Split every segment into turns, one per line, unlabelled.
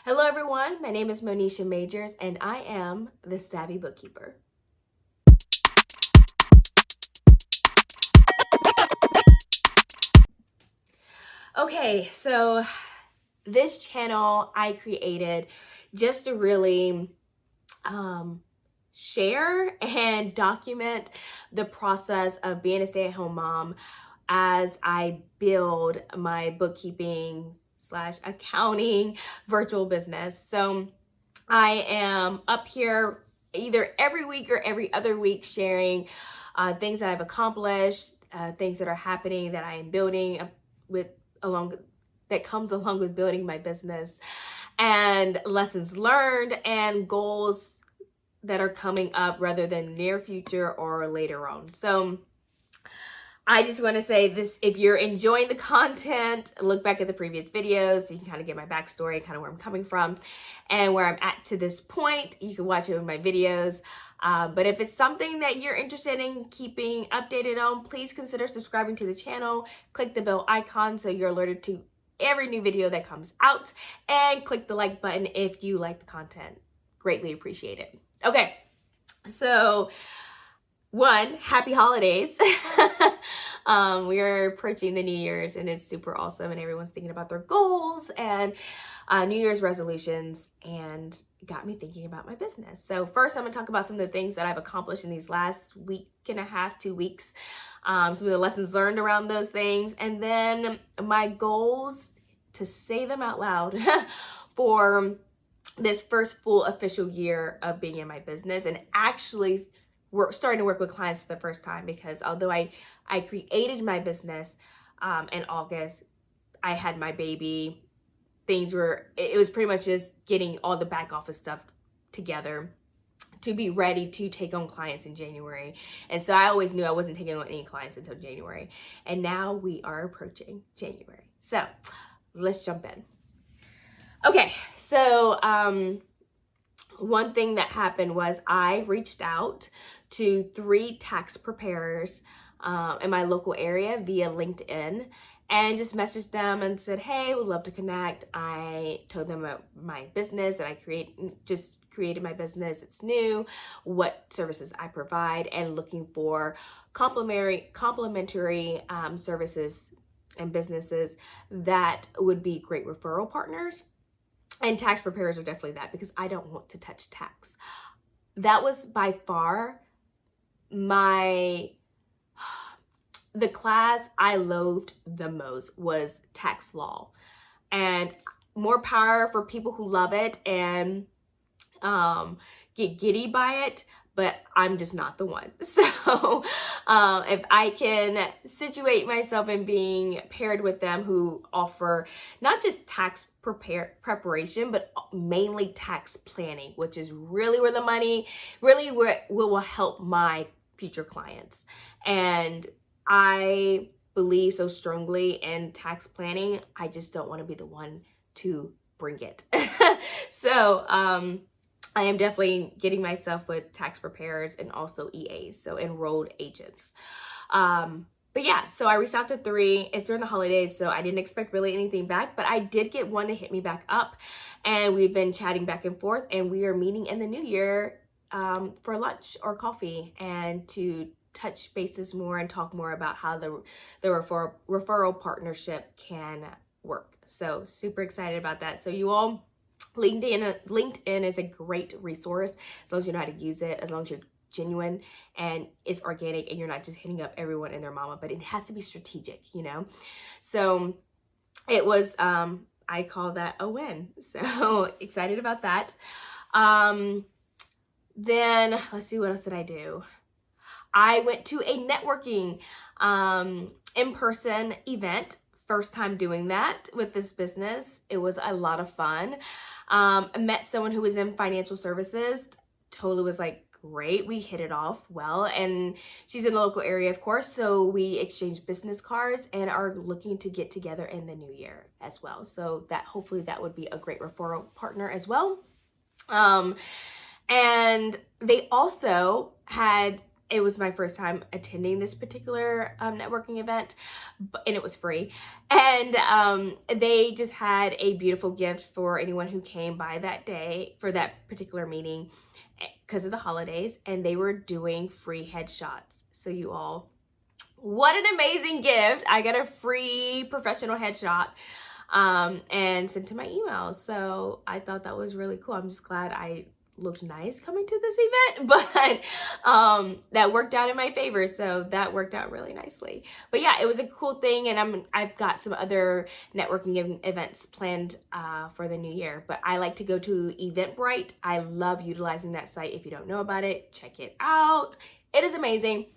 Hello everyone, my name is Monisha Majors and I am the Savvy Bookkeeper. Okay, so this channel I created just to really share and document the process of being a stay-at-home mom as I build my bookkeeping / accounting virtual business. So I am up here either every week or every other week sharing things that I've accomplished, things that are happening that I am building that comes along with building my business, and lessons learned and goals that are coming up rather than near future or later on. So I just want to say this: if you're enjoying the content, look back at the previous videos so you can kind of get my backstory, kind of where I'm coming from and where I'm at to this point. You can watch it in my videos. But if it's something that you're interested in keeping updated on, please consider subscribing to the channel. Click the bell icon so you're alerted to every new video that comes out, and click the like button if you like the content. Greatly appreciate it. Okay, so happy holidays. We are approaching the New Year's and it's super awesome, and everyone's thinking about their goals and New Year's resolutions, and it got me thinking about my business. So first I'm gonna talk about some of the things that I've accomplished in these last week and a half, 2 weeks, some of the lessons learned around those things, and then my goals, to say them out loud, for this first full official year of being in my business and actually starting to work with clients for the first time. Because although I created my business in August, I had my baby. It was pretty much just getting all the back office stuff together to be ready to take on clients in January. And so I always knew I wasn't taking on any clients until January. And now we are approaching January. So let's jump in. Okay, so one thing that happened was I reached out to 3 tax preparers in my local area via LinkedIn, and just messaged them and said, hey, would love to connect. I told them about my business, and I just created my business. It's new, what services I provide, and looking for complementary services and businesses that would be great referral partners. And tax preparers are definitely that, because I don't want to touch tax. That was by far the class I loathed the most was tax law. And more power for people who love it and get giddy by it, but I'm just not the one. So if I can situate myself in being paired with them, who offer not just tax preparation, but mainly tax planning, which is really where the money, really where will help my future clients. And I believe so strongly in tax planning. I just don't want to be the one to bring it. So I am definitely getting myself with tax preparers and also EAs, so enrolled agents. But yeah, so I reached out to 3. It's during the holidays, so I didn't expect really anything back, but I did get one to hit me back up, and we've been chatting back and forth, and we are meeting in the new year for lunch or coffee, and to touch bases more and talk more about how the referral partnership can work. So super excited about that. So you all, LinkedIn is a great resource as long as you know how to use it, as long as you're genuine and it's organic and you're not just hitting up everyone and their mama, but it has to be strategic, you know? So it was, I call that a win. So excited about that. Then let's see, what else did I do? I went to a networking in-person event. First time doing that with this business. It was a lot of fun. I met someone who was in financial services. Totally was like, great, we hit it off well, and she's in the local area, of course, so we exchanged business cards and are looking to get together in the new year as well. So that, hopefully that would be a great referral partner as well. And they also had it was my first time attending this particular networking event, and it was free. And they just had a beautiful gift for anyone who came by that day for that particular meeting because of the holidays, and they were doing free headshots. So you all, what an amazing gift. I got a free professional headshot and sent to my email. So I thought that was really cool. I'm just glad I looked nice coming to this event, but that worked out in my favor. So that worked out really nicely. But yeah, it was a cool thing, and I've got some other networking events planned for the new year. But I like to go to Eventbrite. I love utilizing that site. If you don't know about it, check it out. It is amazing.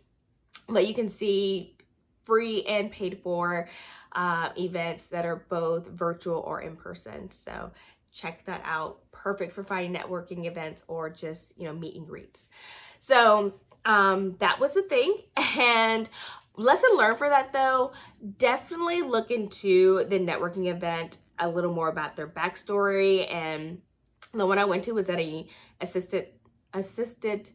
But you can see free and paid for events that are both virtual or in person. So check that out. Perfect for finding networking events or just, meet and greets. So that was the thing. And lesson learned for that though, definitely look into the networking event a little more about their backstory. And the one I went to was at a assisted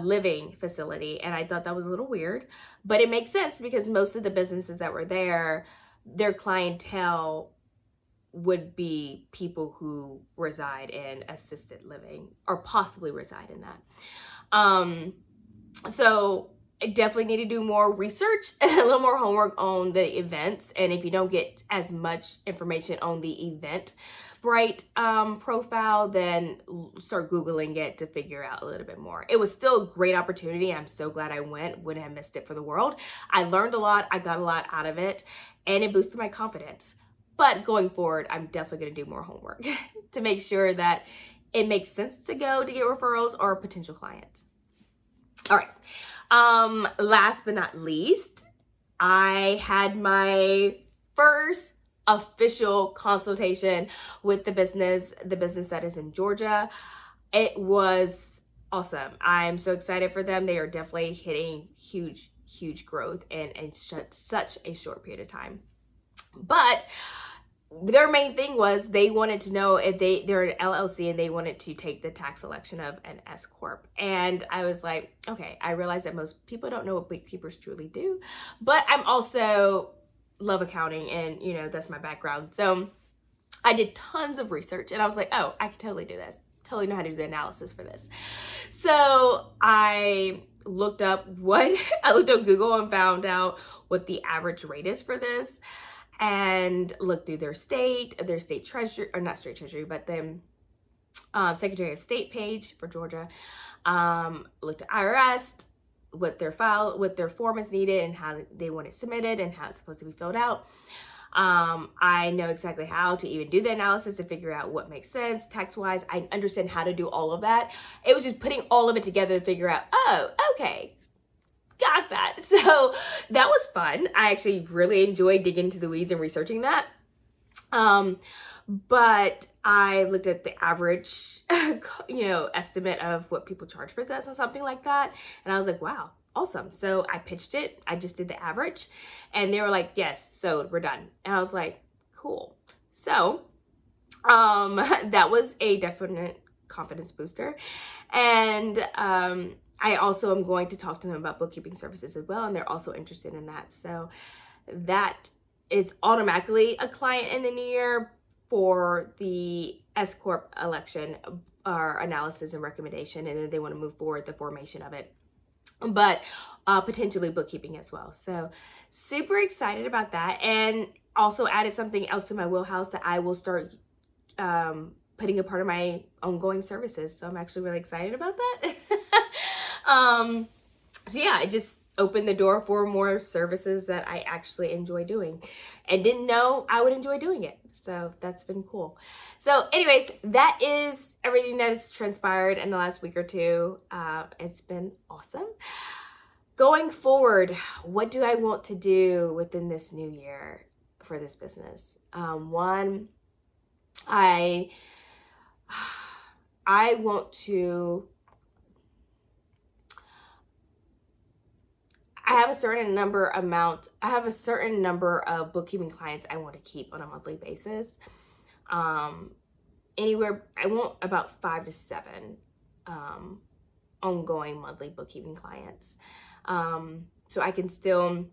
living facility, and I thought that was a little weird, but it makes sense because most of the businesses that were there, their clientele would be people who reside in assisted living or possibly reside in that. So I definitely need to do more research and a little more homework on the events. And if you don't get as much information on the Eventbrite profile, then start Googling it to figure out a little bit more. It was still a great opportunity. I'm so glad I went. Wouldn't have missed it for the world. I learned a lot. I got a lot out of it, and it boosted my confidence. But going forward, I'm definitely going to do more homework to make sure that it makes sense to go to get referrals or potential clients. All right. Last but not least, I had my first official consultation with the business that is in Georgia. It was awesome. I'm so excited for them. They are definitely hitting huge growth in such a short period of time. But their main thing was they wanted to know if they're an LLC and they wanted to take the tax election of an S Corp. And I was like, okay, I realize that most people don't know what bookkeepers truly do, but I'm also love accounting, and that's my background. So I did tons of research, and I was like, oh, I can totally do this. Totally know how to do the analysis for this. So I looked up Google and found out what the average rate is for this, and looked through their state treasury, or not state treasury, but the Secretary of State page for Georgia. Looked at IRS, what their form is needed and how they want it submitted and how it's supposed to be filled out. I know exactly how to even do the analysis to figure out what makes sense tax-wise. I understand how to do all of that. It was just putting all of it together to figure out, oh, okay, got that. So that was fun. I actually really enjoyed digging into the weeds and researching that. But I looked at the average, estimate of what people charge for this or something like that. And I was like, wow, awesome. So I pitched it. I just did the average, and they were like, yes, so we're done. And I was like, cool. So, that was a definite confidence booster. And, I also am going to talk to them about bookkeeping services as well, and they're also interested in that. So that is automatically a client in the new year for the S Corp election or analysis and recommendation, and then they want to move forward the formation of it, but potentially bookkeeping as well. So super excited about that, and also added something else to my wheelhouse that I will start putting a part of my ongoing services. So I'm actually really excited about that. So yeah, I just opened the door for more services that I actually enjoy doing and didn't know I would enjoy doing it. So that's been cool. So anyways, that is everything that has transpired in the last week or two. It's been awesome. Going forward, what do I want to do within this new year for this business? One, I want to, I have a certain number of bookkeeping clients I want to keep on a monthly basis. I want about 5 to 7 ongoing monthly bookkeeping clients. So I can still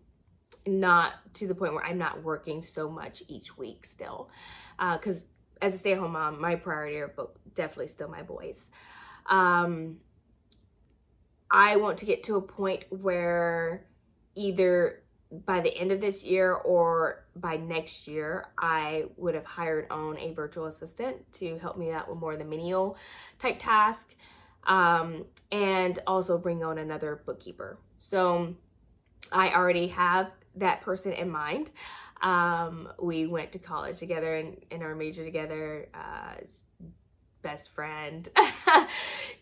not to the point where I'm not working so much each week still. Because as a stay-at-home mom, my priority are definitely still my boys. I want to get to a point where either by the end of this year or by next year, I would have hired on a virtual assistant to help me out with more of the menial type task, and also bring on another bookkeeper. So I already have that person in mind. We went to college together and in our major together, best friend,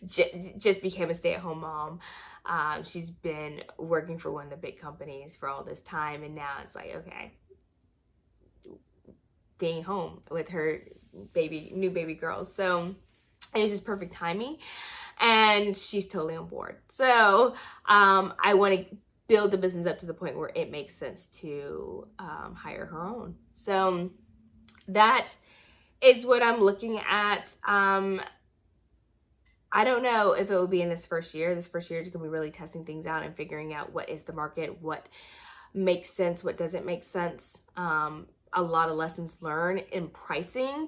just became a stay-at-home mom. She's been working for one of the big companies for all this time, and now it's like, okay, being home with her new baby girl. So it was just perfect timing, and she's totally on board. So I want to build the business up to the point where it makes sense to hire her on. So that is what I'm looking at. I don't know if it will be in this first year. This first year is going to be really testing things out and figuring out what is the market, what makes sense, what doesn't make sense. A lot of lessons learned in pricing.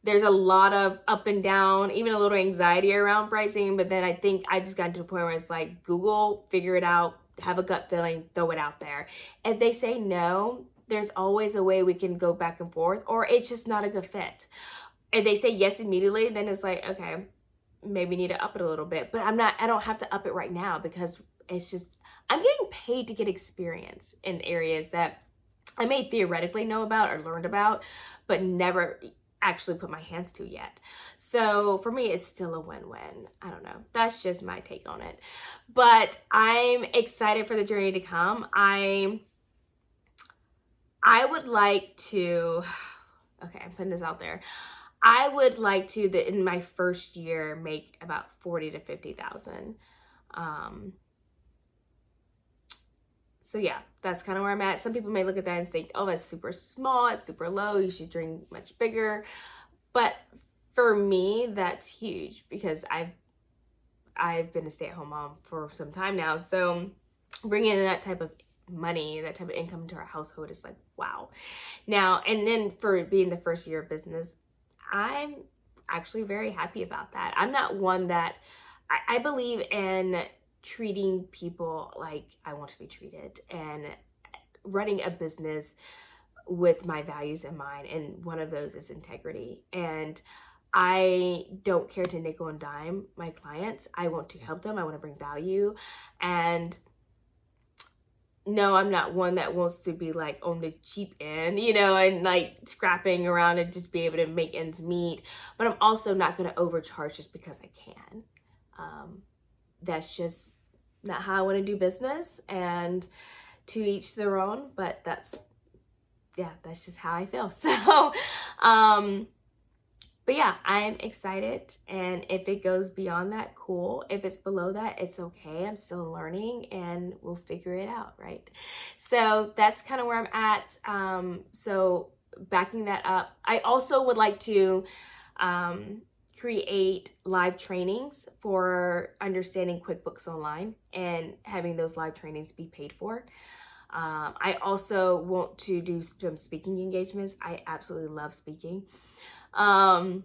There's a lot of up and down, even a little anxiety around pricing. But then I think I just got to a point where it's like, Google, figure it out, have a gut feeling, throw it out there. If they say no, there's always a way we can go back and forth, or it's just not a good fit. If they say yes immediately, then it's like, okay, maybe need to up it a little bit. But I don't have to up it right now, because it's just, I'm getting paid to get experience in areas that I may theoretically know about or learned about, but never actually put my hands to yet. So for me, it's still a win-win. I don't know. That's just my take on it. But I'm excited for the journey to come. I would like to, okay, I'm putting this out there. I would like to, in my first year, make about 40 to 50,000. So yeah, that's kind of where I'm at. Some people may look at that and think, oh, that's super small, it's super low, you should dream much bigger. But for me, that's huge, because I've been a stay-at-home mom for some time now. So bringing in that type of money, that type of income to our household is like, wow. Now, and then for being the first year of business, I'm actually very happy about that. I'm not one that, I believe in treating people like I want to be treated, and running a business with my values in mind. And one of those is integrity. And I don't care to nickel and dime my clients. I want to help them. I want to bring value. And no, I'm not one that wants to be like on the cheap end, and like scrapping around and just be able to make ends meet. But I'm also not going to overcharge just because I can. That's just not how I want to do business, and to each their own, but that's just how I feel. So, but yeah, I'm excited. And if it goes beyond that, cool. If it's below that, it's okay. I'm still learning, and we'll figure it out, right? So that's kind of where I'm at. So backing that up, I also would like to create live trainings for understanding QuickBooks Online, and having those live trainings be paid for. I also want to do some speaking engagements. I absolutely love speaking. And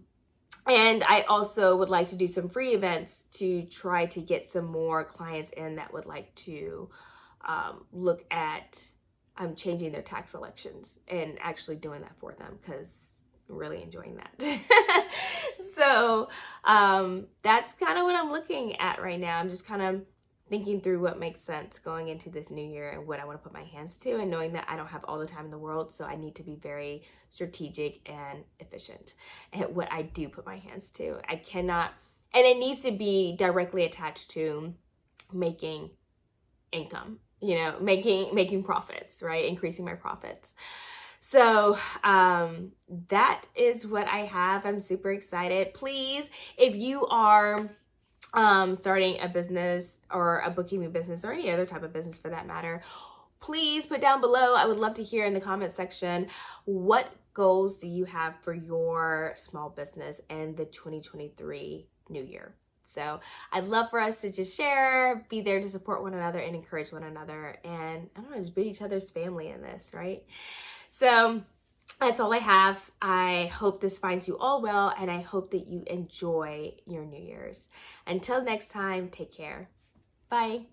I also would like to do some free events to try to get some more clients in that would like to look at changing their tax elections, and actually doing that for them, because I'm really enjoying that. So that's kind of what I'm looking at right now. I'm just kind of thinking through what makes sense going into this new year, and what I want to put my hands to, and knowing that I don't have all the time in the world, so I need to be very strategic and efficient at what I do put my hands to. I cannot, and it needs to be directly attached to making income, making profits, right? Increasing my profits. So that is what I have. I'm super excited. Please, if you are starting a business, or a bookkeeping business, or any other type of business for that matter, please put down below. I would love to hear in the comment section, what goals do you have for your small business in the 2023 new year? So I'd love for us to just share, be there to support one another and encourage one another. And I don't know, just be each other's family in this, right? So that's all I have. I hope this finds you all well, and I hope that you enjoy your New Year's. Until next time, take care. Bye.